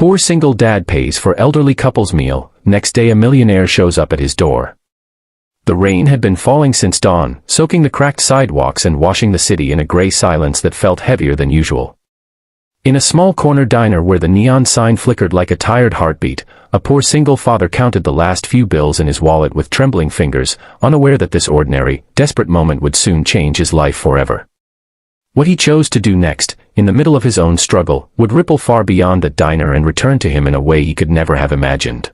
Poor single dad pays for elderly couple's meal. Next day a millionaire shows up at his door. The rain had been falling since dawn, soaking the cracked sidewalks and washing the city in a gray silence that felt heavier than usual. In a small corner diner where the neon sign flickered like a tired heartbeat, a poor single father counted the last few bills in his wallet with trembling fingers, unaware that this ordinary, desperate moment would soon change his life forever. What he chose to do next, in the middle of his own struggle, would ripple far beyond that diner and return to him in a way he could never have imagined.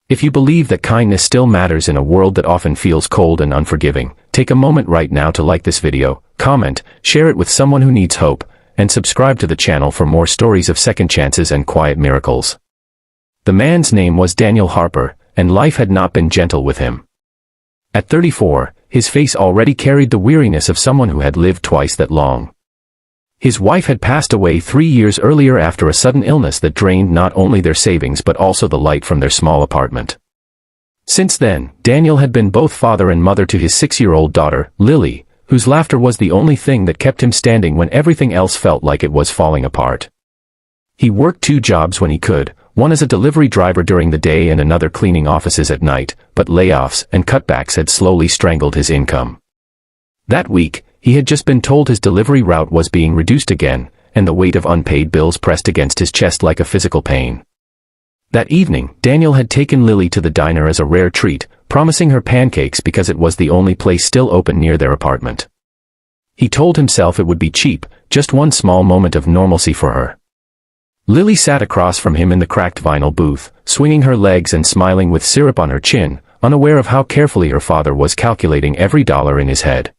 If you believe that kindness still matters in a world that often feels cold and unforgiving, take a moment right now to like this video, comment, share it with someone who needs hope, and subscribe to the channel for more stories of second chances and quiet miracles. The man's name was Daniel Harper, and life had not been gentle with him. At 34, his face already carried the weariness of someone who had lived twice that long. His wife had passed away 3 years earlier after a sudden illness that drained not only their savings but also the light from their small apartment. Since then, Daniel had been both father and mother to his 6-year-old daughter, Lily, whose laughter was the only thing that kept him standing when everything else felt like it was falling apart. He worked 2 jobs when he could, one as a delivery driver during the day and another cleaning offices at night, but layoffs and cutbacks had slowly strangled his income. That week, he had just been told his delivery route was being reduced again, and the weight of unpaid bills pressed against his chest like a physical pain. That evening, Daniel had taken Lily to the diner as a rare treat, promising her pancakes because it was the only place still open near their apartment. He told himself it would be cheap, just one small moment of normalcy for her. Lily sat across from him in the cracked vinyl booth, swinging her legs and smiling with syrup on her chin, unaware of how carefully her father was calculating every dollar in his head.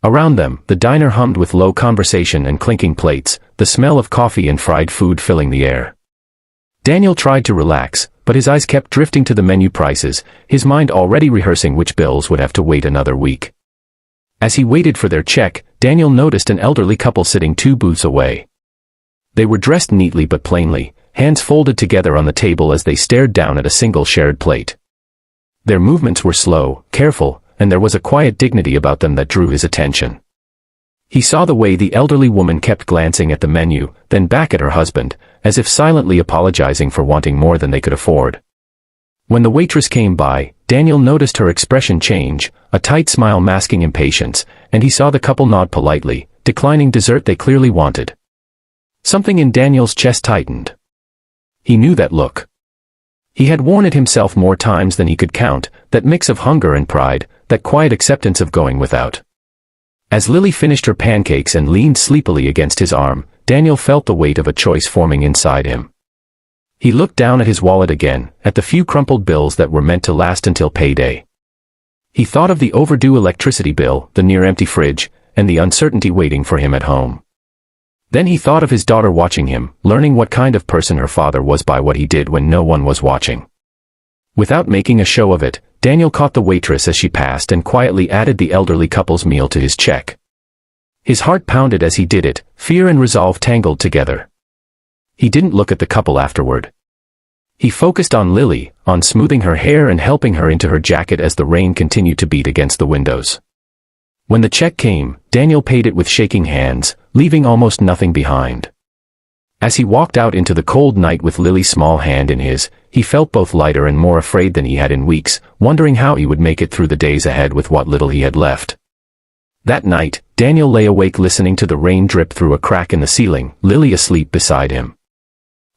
Around them, the diner hummed with low conversation and clinking plates, the smell of coffee and fried food filling the air. Daniel tried to relax, but his eyes kept drifting to the menu prices, his mind already rehearsing which bills would have to wait another week. As he waited for their check, Daniel noticed an elderly couple sitting 2 booths away. They were dressed neatly but plainly, hands folded together on the table as they stared down at a single shared plate. Their movements were slow, careful, and there was a quiet dignity about them that drew his attention. He saw the way the elderly woman kept glancing at the menu, then back at her husband, as if silently apologizing for wanting more than they could afford. When the waitress came by, Daniel noticed her expression change, a tight smile masking impatience, and he saw the couple nod politely, declining dessert they clearly wanted. Something in Daniel's chest tightened. He knew that look. He had worn it himself more times than he could count, that mix of hunger and pride, that quiet acceptance of going without. As Lily finished her pancakes and leaned sleepily against his arm, Daniel felt the weight of a choice forming inside him. He looked down at his wallet again, at the few crumpled bills that were meant to last until payday. He thought of the overdue electricity bill, the near-empty fridge, and the uncertainty waiting for him at home. Then he thought of his daughter watching him, learning what kind of person her father was by what he did when no one was watching. Without making a show of it, Daniel caught the waitress as she passed and quietly added the elderly couple's meal to his check. His heart pounded as he did it, fear and resolve tangled together. He didn't look at the couple afterward. He focused on Lily, on smoothing her hair and helping her into her jacket as the rain continued to beat against the windows. When the check came, Daniel paid it with shaking hands, leaving almost nothing behind. As he walked out into the cold night with Lily's small hand in his, he felt both lighter and more afraid than he had in weeks, wondering how he would make it through the days ahead with what little he had left. That night, Daniel lay awake listening to the rain drip through a crack in the ceiling, Lily asleep beside him.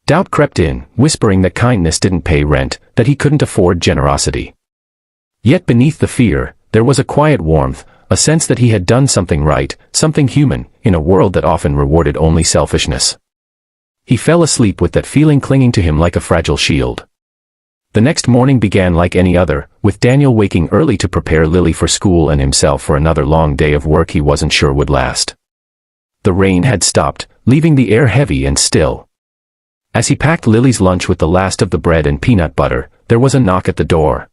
Doubt crept in, whispering that kindness didn't pay rent, that he couldn't afford generosity. Yet beneath the fear, there was a quiet warmth, a sense that he had done something right, something human, in a world that often rewarded only selfishness. He fell asleep with that feeling clinging to him like a fragile shield. The next morning began like any other, with Daniel waking early to prepare Lily for school and himself for another long day of work he wasn't sure would last. The rain had stopped, leaving the air heavy and still. As he packed Lily's lunch with the last of the bread and peanut butter, there was a knock at the door.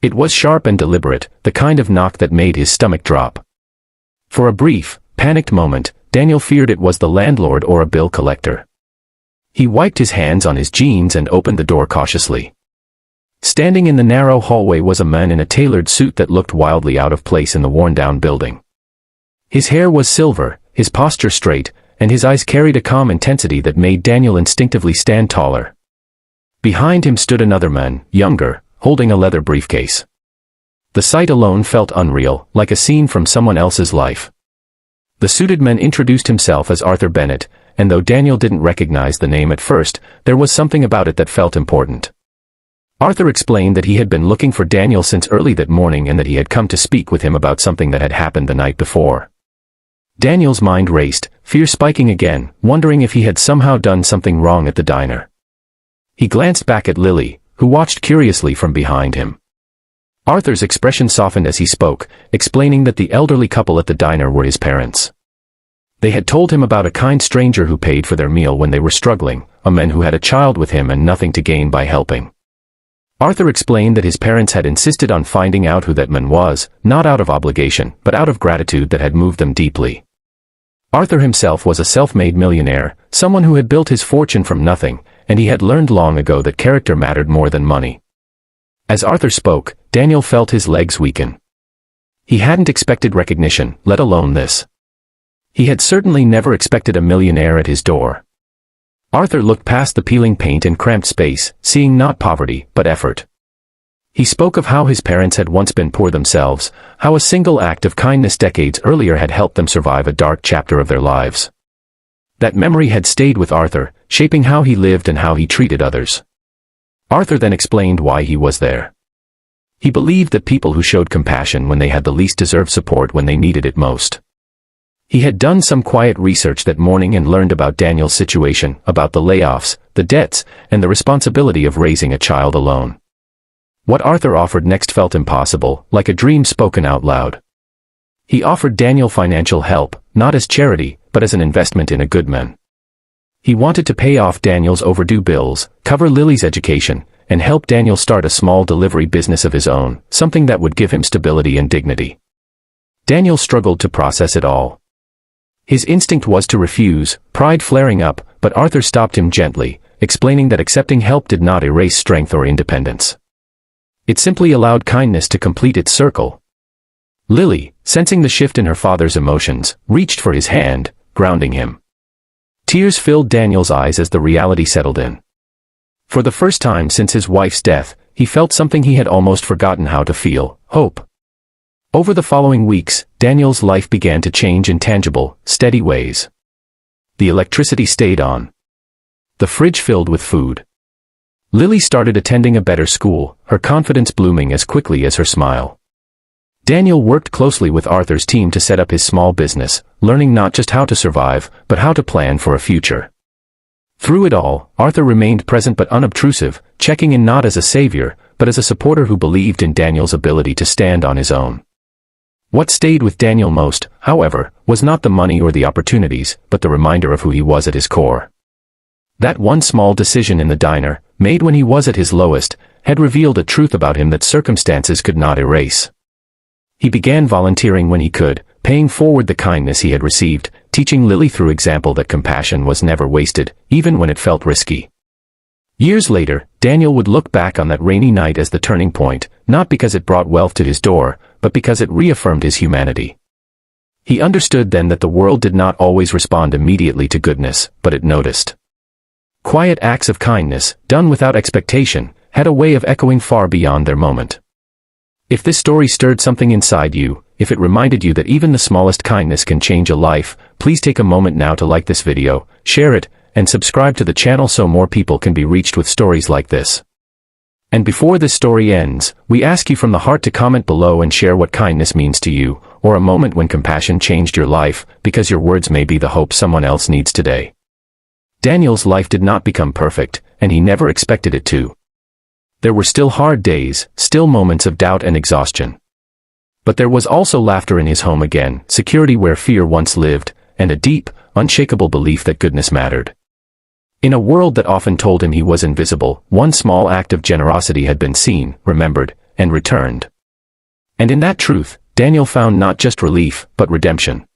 It was sharp and deliberate, the kind of knock that made his stomach drop. For a brief, panicked moment, Daniel feared it was the landlord or a bill collector. He wiped his hands on his jeans and opened the door cautiously. Standing in the narrow hallway was a man in a tailored suit that looked wildly out of place in the worn-down building. His hair was silver, his posture straight, and his eyes carried a calm intensity that made Daniel instinctively stand taller. Behind him stood another man, younger, holding a leather briefcase. The sight alone felt unreal, like a scene from someone else's life. The suited man introduced himself as Arthur Bennett, and though Daniel didn't recognize the name at first, there was something about it that felt important. Arthur explained that he had been looking for Daniel since early that morning and that he had come to speak with him about something that had happened the night before. Daniel's mind raced, fear spiking again, wondering if he had somehow done something wrong at the diner. He glanced back at Lily, who watched curiously from behind him. Arthur's expression softened as he spoke, explaining that the elderly couple at the diner were his parents. They had told him about a kind stranger who paid for their meal when they were struggling, a man who had a child with him and nothing to gain by helping. Arthur explained that his parents had insisted on finding out who that man was, not out of obligation, but out of gratitude that had moved them deeply. Arthur himself was a self-made millionaire, someone who had built his fortune from nothing, and he had learned long ago that character mattered more than money. As Arthur spoke, Daniel felt his legs weaken. He hadn't expected recognition, let alone this. He had certainly never expected a millionaire at his door. Arthur looked past the peeling paint and cramped space, seeing not poverty, but effort. He spoke of how his parents had once been poor themselves, how a single act of kindness decades earlier had helped them survive a dark chapter of their lives. That memory had stayed with Arthur, shaping how he lived and how he treated others. Arthur then explained why he was there. He believed that people who showed compassion when they had the least deserved support when they needed it most. He had done some quiet research that morning and learned about Daniel's situation, about the layoffs, the debts, and the responsibility of raising a child alone. What Arthur offered next felt impossible, like a dream spoken out loud. He offered Daniel financial help, not as charity, but as an investment in a good man. He wanted to pay off Daniel's overdue bills, cover Lily's education, and help Daniel start a small delivery business of his own, something that would give him stability and dignity. Daniel struggled to process it all. His instinct was to refuse, pride flaring up, but Arthur stopped him gently, explaining that accepting help did not erase strength or independence. It simply allowed kindness to complete its circle. Lily, sensing the shift in her father's emotions, reached for his hand, grounding him. Tears filled Daniel's eyes as the reality settled in. For the first time since his wife's death, he felt something he had almost forgotten how to feel: hope. Over the following weeks, Daniel's life began to change in tangible, steady ways. The electricity stayed on. The fridge filled with food. Lily started attending a better school, her confidence blooming as quickly as her smile. Daniel worked closely with Arthur's team to set up his small business, learning not just how to survive, but how to plan for a future. Through it all, Arthur remained present but unobtrusive, checking in not as a savior, but as a supporter who believed in Daniel's ability to stand on his own. What stayed with Daniel most, however, was not the money or the opportunities, but the reminder of who he was at his core. That one small decision in the diner, made when he was at his lowest, had revealed a truth about him that circumstances could not erase. He began volunteering when he could, paying forward the kindness he had received, teaching Lily through example that compassion was never wasted, even when it felt risky. Years later, Daniel would look back on that rainy night as the turning point, not because it brought wealth to his door, but because it reaffirmed his humanity. He understood then that the world did not always respond immediately to goodness, but it noticed. Quiet acts of kindness, done without expectation, had a way of echoing far beyond their moment. If this story stirred something inside you, if it reminded you that even the smallest kindness can change a life, please take a moment now to like this video, share it, and subscribe to the channel so more people can be reached with stories like this. And before this story ends, we ask you from the heart to comment below and share what kindness means to you, or a moment when compassion changed your life, because your words may be the hope someone else needs today. Daniel's life did not become perfect, and he never expected it to. There were still hard days, still moments of doubt and exhaustion. But there was also laughter in his home again, security where fear once lived, and a deep, unshakable belief that goodness mattered. In a world that often told him he was invisible, one small act of generosity had been seen, remembered, and returned. And in that truth, Daniel found not just relief, but redemption.